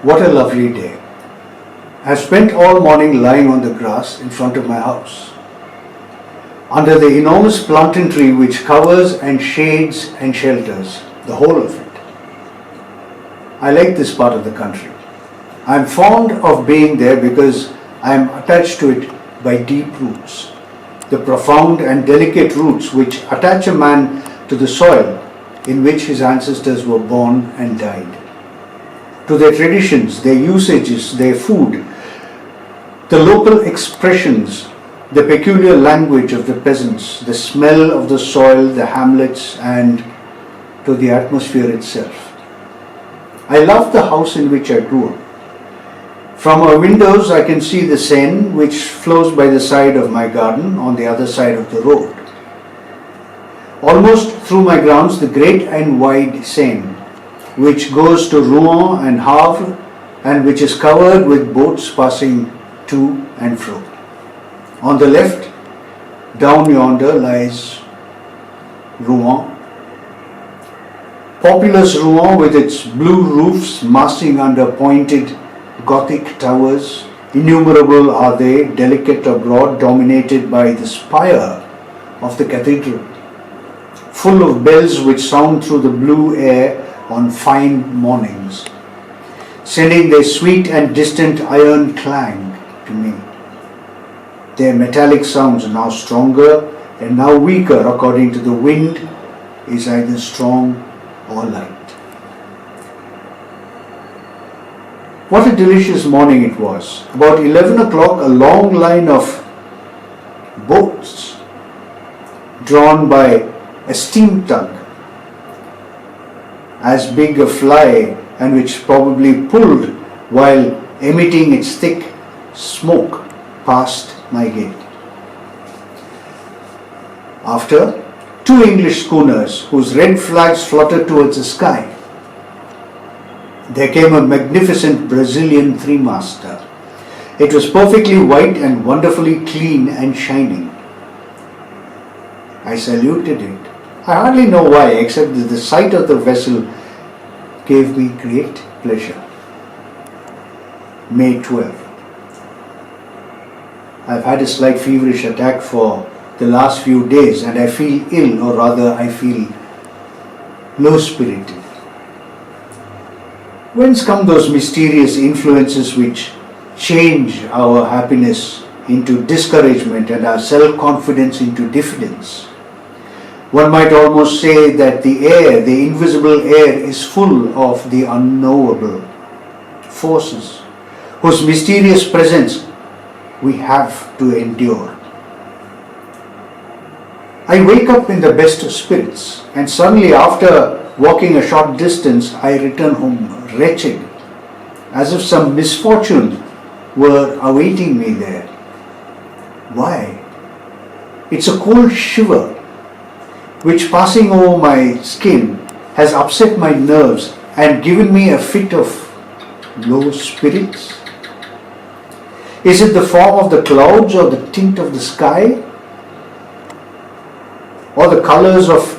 What a lovely day. I spent all morning lying on the grass in front of my house, under the enormous plantain tree which covers and shades and shelters the whole of it. I like this part of the country. I am fond of being there because I am attached to it by deep roots, the profound and delicate roots which attach a man to the soil in which his ancestors were born and died, to their traditions, their usages, their food, the local expressions, the peculiar language of the peasants, the smell of the soil, the hamlets, and to the atmosphere itself. I love the house in which I grew up. From our windows I can see the Seine which flows by the side of my garden on the other side of the road. Almost through my grounds the great and wide Seine which goes to Rouen and Havre and which is covered with boats passing to and fro. On the left, down yonder, lies Rouen. Populous Rouen with its blue roofs massing under pointed Gothic towers, innumerable are they, delicate or broad, dominated by the spire of the cathedral, full of bells which sound through the blue air on fine mornings, sending their sweet and distant iron clang to me. Their metallic sounds, now stronger and now weaker according to the wind, is either strong or light. What a delicious morning it was. About 11 o'clock, a long line of boats drawn by a steam tug, as big a fly and which probably pulled while emitting its thick smoke, passed my gate. After, 2 English schooners whose red flags fluttered towards the sky. There came a magnificent Brazilian three-master. It was perfectly white and wonderfully clean and shining. I saluted it. I hardly know why, except that the sight of the vessel gave me great pleasure. May 12. I've had a slight feverish attack for the last few days and I feel ill, or rather I feel low-spirited. Whence come those mysterious influences which change our happiness into discouragement and our self-confidence into diffidence? One might almost say that the air, the invisible air, is full of the unknowable forces whose mysterious presence we have to endure. I wake up in the best of spirits, and suddenly after walking a short distance I return home wretched, as if some misfortune were awaiting me there. Why? It's a cold shiver which, passing over my skin, has upset my nerves and given me a fit of low spirits. Is it the form of the clouds or the tint of the sky, or the colors of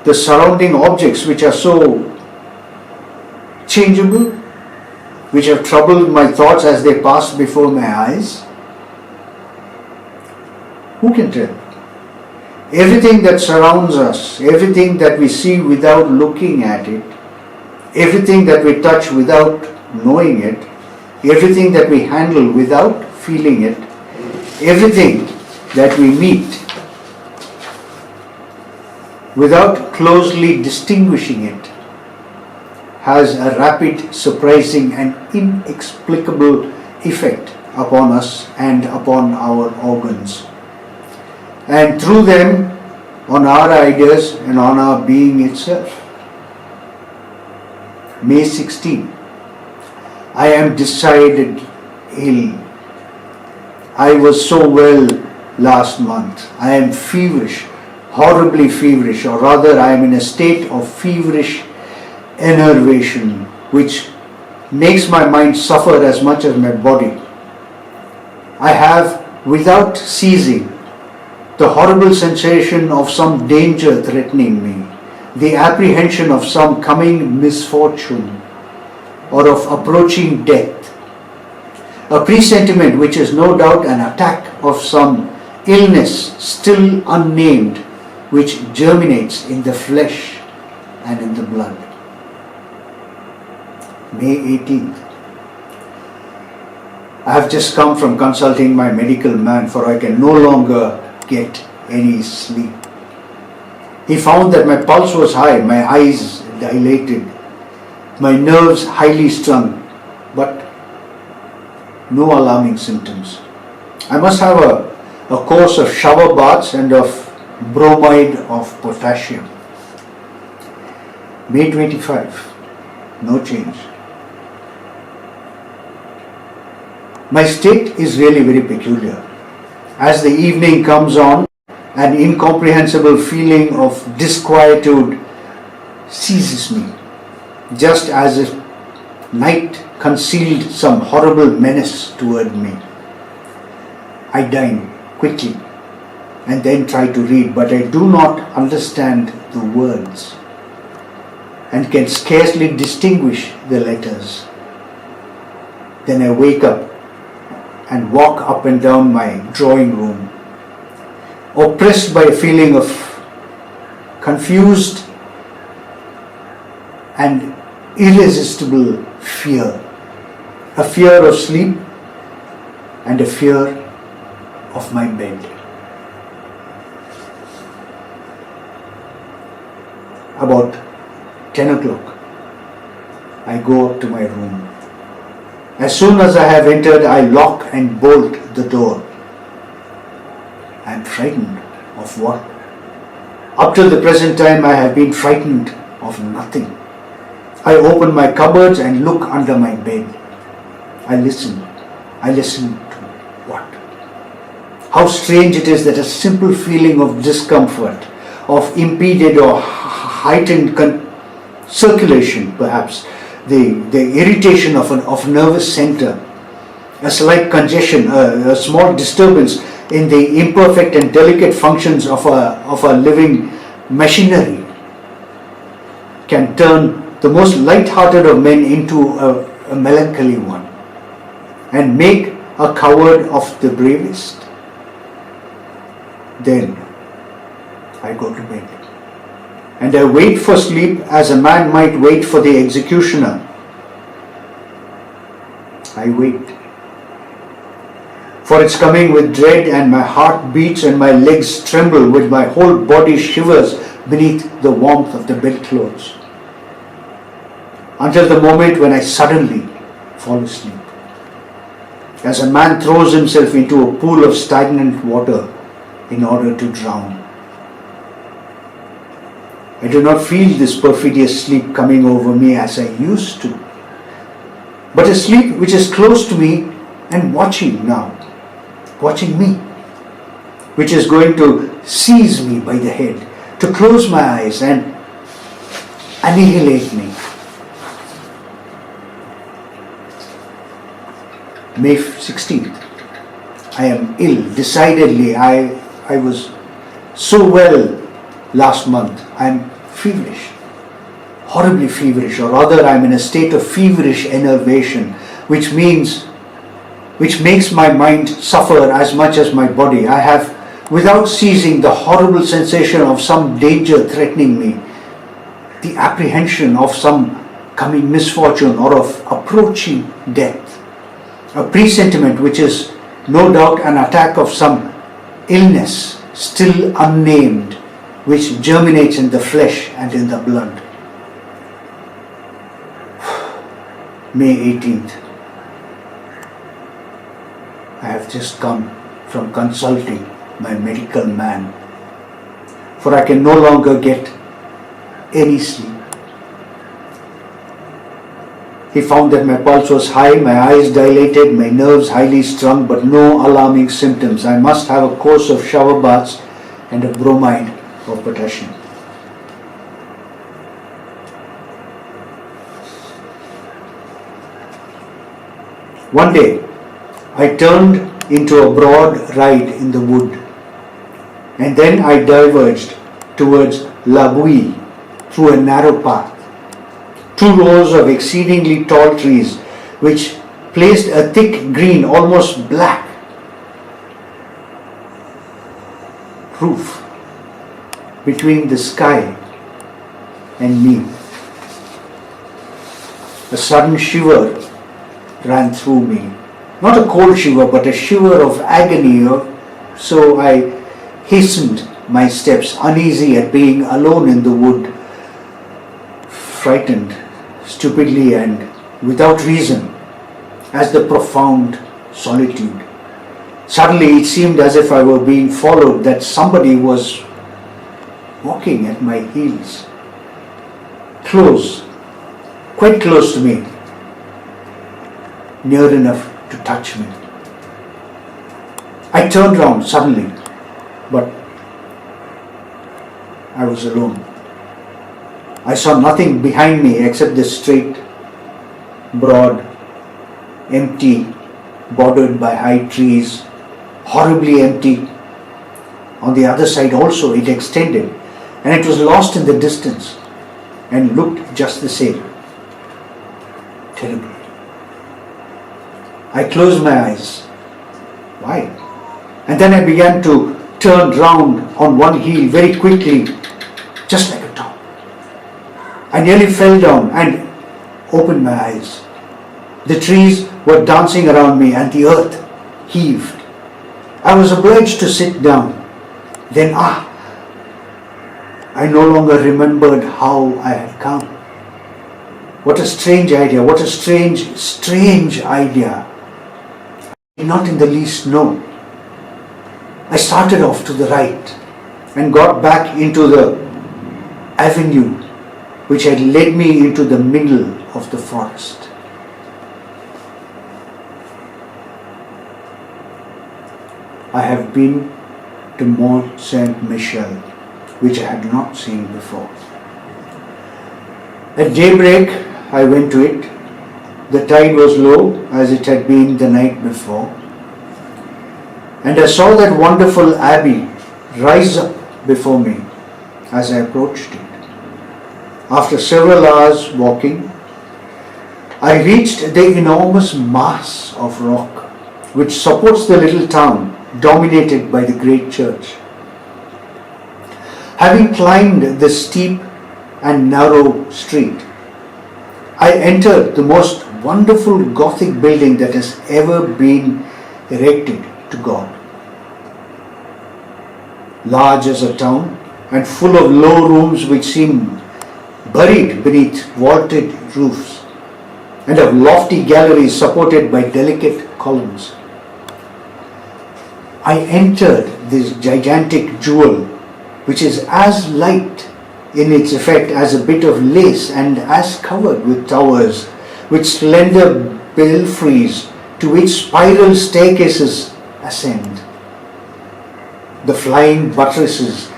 the surrounding objects which are so changeable, which have troubled my thoughts as they pass before my eyes? Who can tell? Everything that surrounds us, everything that we see without looking at it, everything that we touch without knowing it, everything that we handle without feeling it, everything that we meet without closely distinguishing it, has a rapid, surprising and inexplicable effect upon us and upon our organs, and through them on our ideas and on our being itself. May 16. I am decided ill. I was so well last month. I am feverish, horribly feverish, or rather I am in a state of feverish enervation which makes my mind suffer as much as my body. I have, without ceasing, the horrible sensation of some danger threatening me, the apprehension of some coming misfortune, or of approaching death. A presentiment which is no doubt an attack of some illness still unnamed, which germinates in the flesh and in the blood. May 18th. I have just come from consulting my medical man, for I can no longer get any sleep. He found that my pulse was high, my eyes dilated, my nerves highly strung, but no alarming symptoms. I must have a course of shower baths and of bromide of potassium. May 25, no change. My state is really very peculiar. As the evening comes on, an incomprehensible feeling of disquietude seizes me, just as if night concealed some horrible menace toward me. I dine quickly and then try to read, but I do not understand the words and can scarcely distinguish the letters. Then I wake up and walk up and down my drawing room, oppressed by a feeling of confused and irresistible fear. A fear of sleep and a fear of my bed. About 10 o'clock, I go up to my room. As soon as I have entered, I lock and bolt the door. I am frightened of what? Up till the present time, I have been frightened of nothing. I open my cupboards and look under my bed. I listen. I listen to what? How strange it is that a simple feeling of discomfort, of impeded or heightened circulation, perhaps, the irritation of nervous center, a slight congestion, a small disturbance in the imperfect and delicate functions of a living machinery, can turn the most light-hearted of men into a melancholy one, and make a coward of the bravest. Then I go to bed, and I wait for sleep as a man might wait for the executioner. I wait for its coming with dread, and my heart beats and my legs tremble, with my whole body shivers beneath the warmth of the bedclothes, until the moment when I suddenly fall asleep, as a man throws himself into a pool of stagnant water in order to drown. I do not feel this perfidious sleep coming over me as I used to, but a sleep which is close to me and watching now, watching me, which is going to seize me by the head, to close my eyes and annihilate me. May 16th. I am ill, decidedly. I was so well last month. I am feverish, horribly feverish, or rather I am in a state of feverish enervation, which makes my mind suffer as much as my body. I have, without ceasing, the horrible sensation of some danger threatening me, the apprehension of some coming misfortune or of approaching death. A presentiment which is no doubt an attack of some illness still unnamed, which germinates in the flesh and in the blood. May 18th. I have just come from consulting my medical man, for I can no longer get any sleep. He found that my pulse was high, my eyes dilated, my nerves highly strung, but no alarming symptoms. I must have a course of shower baths and a bromide of potassium. One day, I turned into a broad ride in the wood, and then I diverged towards La Bouille through a narrow path. two rows of exceedingly tall trees which placed a thick green, almost black roof between the sky and me. A sudden shiver ran through me. Not a cold shiver, but a shiver of agony. So I hastened my steps, uneasy at being alone in the wood, frightened, stupidly and without reason, as the profound solitude. Suddenly it seemed as if I were being followed, that somebody was walking at my heels. Close, quite close to me, near enough to touch me. I turned round suddenly, but I was alone. I saw nothing behind me except the straight, broad, empty, bordered by high trees, horribly empty. On the other side also it extended, and it was lost in the distance and looked just the same. Terrible. I closed my eyes. Why? And then I began to turn round on one heel very quickly, just like a top. I nearly fell down and opened my eyes. The trees were dancing around me and the earth heaved. I was obliged to sit down. Then, I no longer remembered how I had come. What a strange idea, what a strange idea. I did not in the least know. I started off to the right and got back into the avenue which had led me into the middle of the forest. I have been to Mont Saint-Michel, which I had not seen before. At daybreak, I went to it. The tide was low, as it had been the night before, and I saw that wonderful abbey rise up before me as I approached it. After several hours walking, I reached the enormous mass of rock which supports the little town dominated by the great church. Having climbed the steep and narrow street, I entered the most wonderful Gothic building that has ever been erected to God. Large as a town and full of low rooms which seemed buried beneath vaulted roofs, and of lofty galleries supported by delicate columns. I entered this gigantic jewel, which is as light in its effect as a bit of lace and as covered with towers, with slender belfries to which spiral staircases ascend. The flying buttresses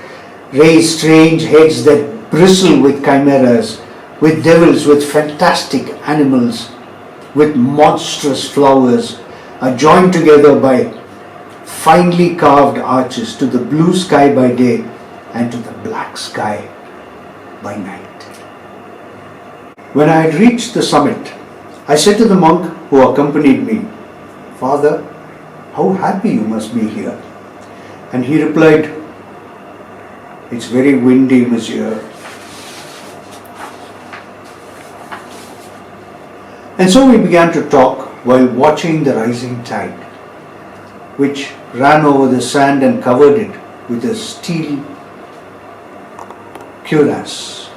raise strange heads that bristle with chimeras, with devils, with fantastic animals, with monstrous flowers, are joined together by finely carved arches to the blue sky by day and to the black sky by night. When I had reached the summit, I said to the monk who accompanied me, "Father, how happy you must be here." And he replied, "It's very windy, monsieur." And so we began to talk while watching the rising tide, which ran over the sand and covered it with a steel cuirass.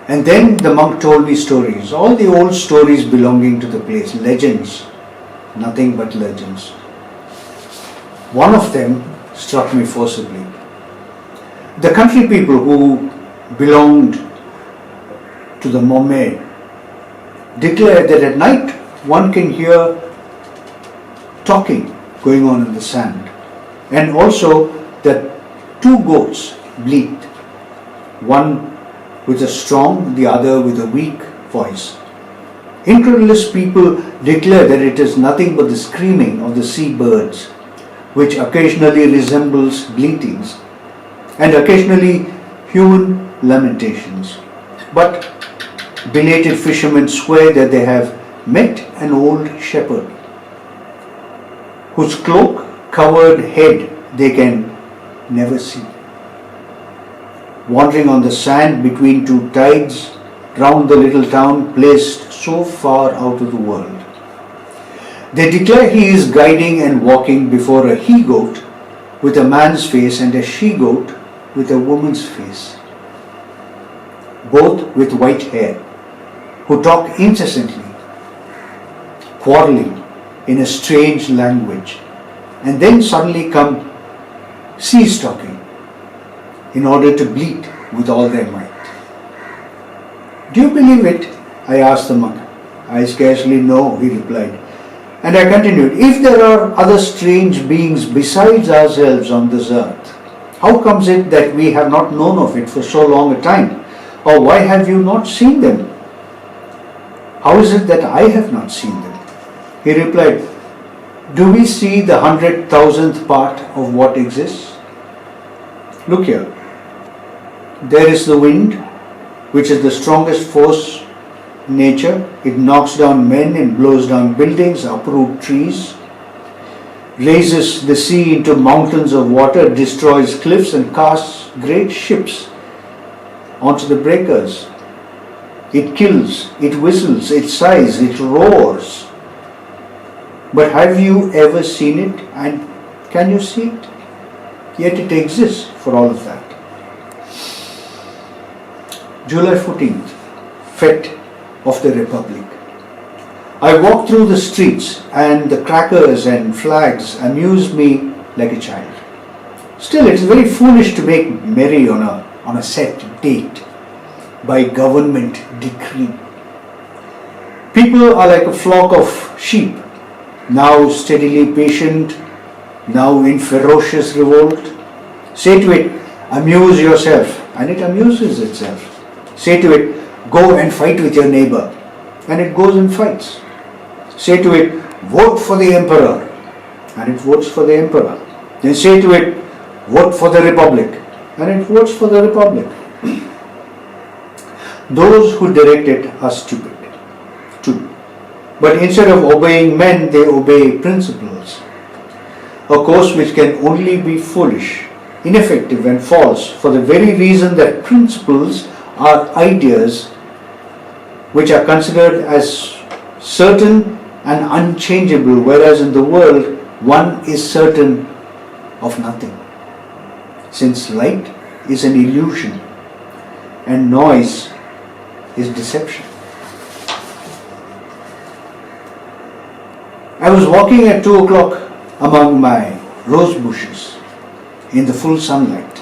And then the monk told me stories, all the old stories belonging to the place, legends, nothing but legends. One of them struck me forcibly. The country people who belonged to the Mohammed declared that at night one can hear talking going on in the sand, and also that two goats bleat, one with a strong, the other with a weak voice. Incredulous people declare that it is nothing but the screaming of the sea birds, which occasionally resembles bleatings and occasionally human lamentations. But belated fishermen swear that they have met an old shepherd whose cloak-covered head they can never see, wandering on the sand between two tides round the little town placed so far out of the world. They declare he is guiding and walking before a he-goat with a man's face and a she-goat with a woman's face, both with white hair, who talk incessantly, quarreling in a strange language, and then suddenly come cease-talking in order to bleat with all their might. Do you believe it? I asked the monk. I scarcely know, he replied. And I continued, if there are other strange beings besides ourselves on this earth, how comes it that we have not known of it for so long a time? Or why have you not seen them? How is it that I have not seen them? He replied, do we see the 100,000th part of what exists? Look here. There is the wind, which is the strongest force in nature. It knocks down men and blows down buildings, uproots trees, raises the sea into mountains of water, destroys cliffs and casts great ships onto the breakers. It kills, it whistles, it sighs, it roars. But have you ever seen it, and can you see it? Yet it exists for all of that. July 14th, Fete of the Republic. I walked through the streets and the crackers and flags amused me like a child. Still, it is very foolish to make merry on a set date by government decree. People are like a flock of sheep, now steadily patient, now in ferocious revolt. Say to it, amuse yourself, and it amuses itself. Say to it, go and fight with your neighbor, and it goes and fights. Say to it, vote for the emperor, and it votes for the emperor. Then say to it, vote for the republic, and it votes for the republic. Those who direct it are stupid, too. But instead of obeying men, they obey principles. A course which can only be foolish, ineffective and false for the very reason that principles are ideas which are considered as certain and unchangeable, whereas in the world one is certain of nothing. Since light is an illusion and noise is deception. I was walking at 2 o'clock among my rose bushes in the full sunlight,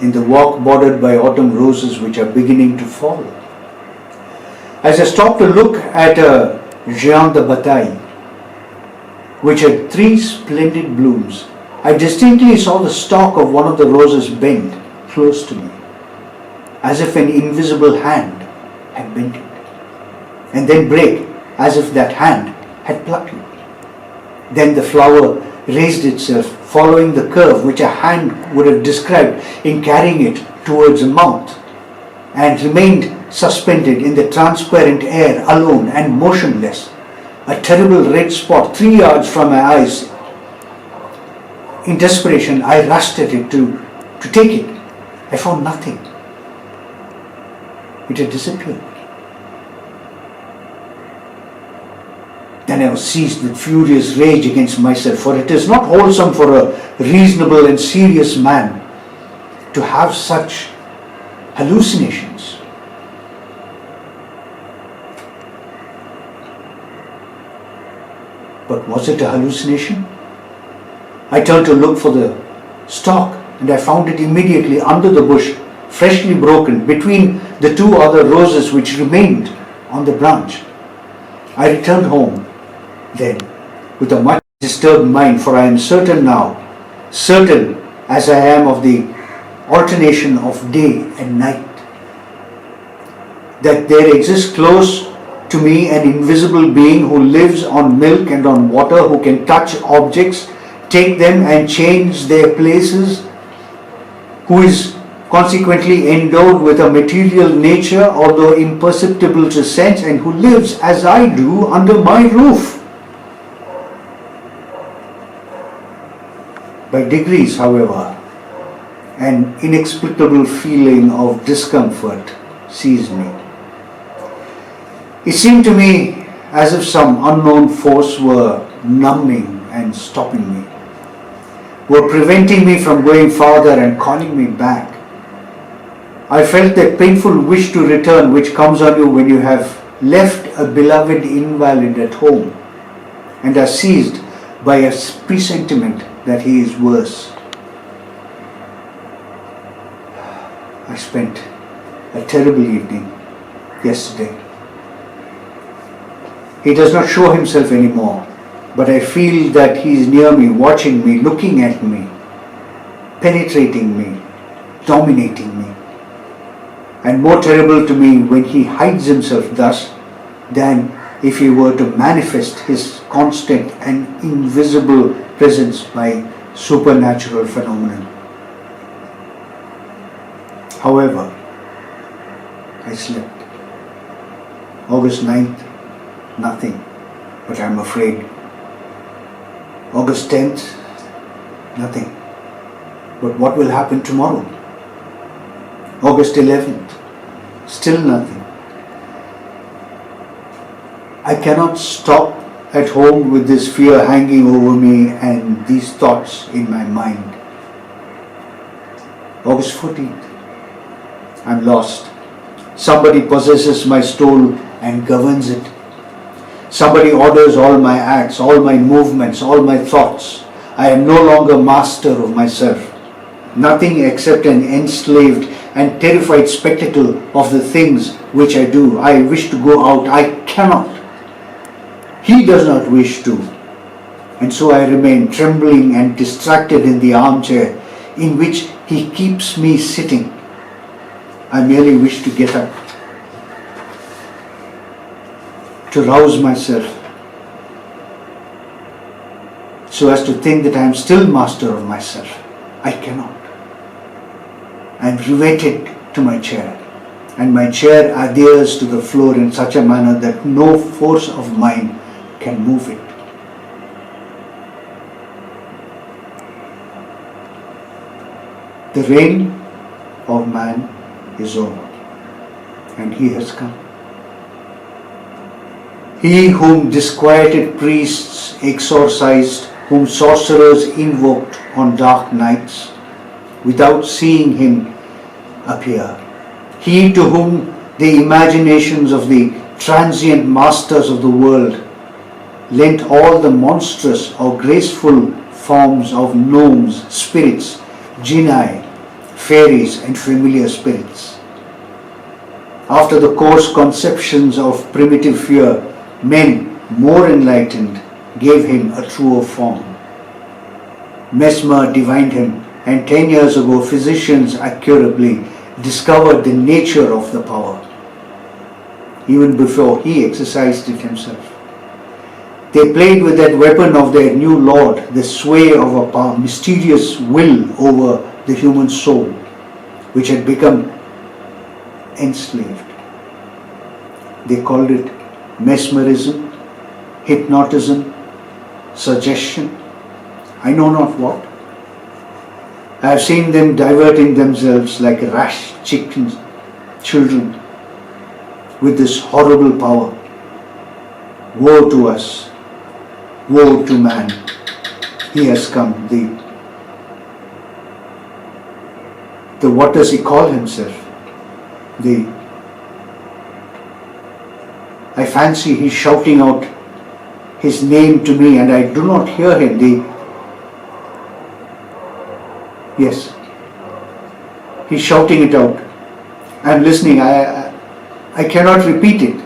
in the walk bordered by autumn roses which are beginning to fall. As I stopped to look at a Jean de Bataille, which had 3 splendid blooms, I distinctly saw the stalk of one of the roses bend close to me, as if an invisible hand had bent it, and then break as if that hand had plucked it. Then the flower raised itself, following the curve which a hand would have described in carrying it towards a mouth, and remained suspended in the transparent air, alone and motionless. A terrible red spot 3 yards from my eyes. In desperation, I rushed at it to take it. I found nothing. It had disappeared. Then I was seized with furious rage against myself, for it is not wholesome for a reasonable and serious man to have such hallucinations. But was it a hallucination? I turned to look for the stalk, and I found it immediately under the bush, freshly broken between the 2 other roses which remained on the branch. I returned home then with a much disturbed mind, for I am certain now, certain as I am of the alternation of day and night, that there exists close to me an invisible being who lives on milk and on water, who can touch objects, take them and change their places, who is consequently endowed with a material nature, although imperceptible to sense, and who lives as I do under my roof. By degrees, however, an inexplicable feeling of discomfort seized me. It seemed to me as if some unknown force were numbing and stopping me, were preventing me from going farther and calling me back. I felt that painful wish to return which comes on you when you have left a beloved invalid at home and are seized by a presentiment that he is worse. I spent a terrible evening yesterday. He does not show himself anymore, but I feel that he is near me, watching me, looking at me, penetrating me, dominating me. And more terrible to me when he hides himself thus than if he were to manifest his constant and invisible presence by supernatural phenomenon. However, I slept. August 9th, nothing, but I'm afraid. August 10th, nothing, but what will happen tomorrow? August 11th, still nothing. I cannot stop at home with this fear hanging over me and these thoughts in my mind. August 14th, I'm lost. Somebody possesses my soul and governs it. Somebody orders all my acts, all my movements, all my thoughts. I am no longer master of myself. Nothing except an enslaved and terrified spectacle of the things which I do. I wish to go out. I cannot. He does not wish to. And so I remain trembling and distracted in the armchair in which he keeps me sitting. I merely wish to get up, to rouse myself, so as to think that I am still master of myself. I cannot. I am riveted to my chair, and my chair adheres to the floor in such a manner that no force of mine can move it. The reign of man is over, and he has come. He whom disquieted priests exorcised, whom sorcerers invoked on dark nights, without seeing him appear. He to whom the imaginations of the transient masters of the world lent all the monstrous or graceful forms of gnomes, spirits, genii, fairies and familiar spirits. After the coarse conceptions of primitive fear, men more enlightened gave him a truer form. Mesmer divined him, and 10 years ago physicians accurately discovered the nature of the power, even before he exercised it himself. They played with that weapon of their new lord, the sway of a mysterious will over the human soul, which had become enslaved. They called it mesmerism, hypnotism, suggestion, I know not what. I have seen them diverting themselves like rash children with this horrible power. Woe to us, woe to man. He has come. The what does he call himself? I fancy he's shouting out his name to me and I do not hear him. Yes, he's shouting it out. I'm listening. I cannot repeat it.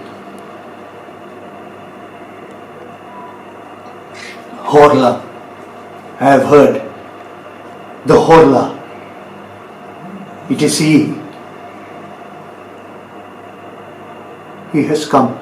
Horla. I have heard. The Horla. It is he. He has come.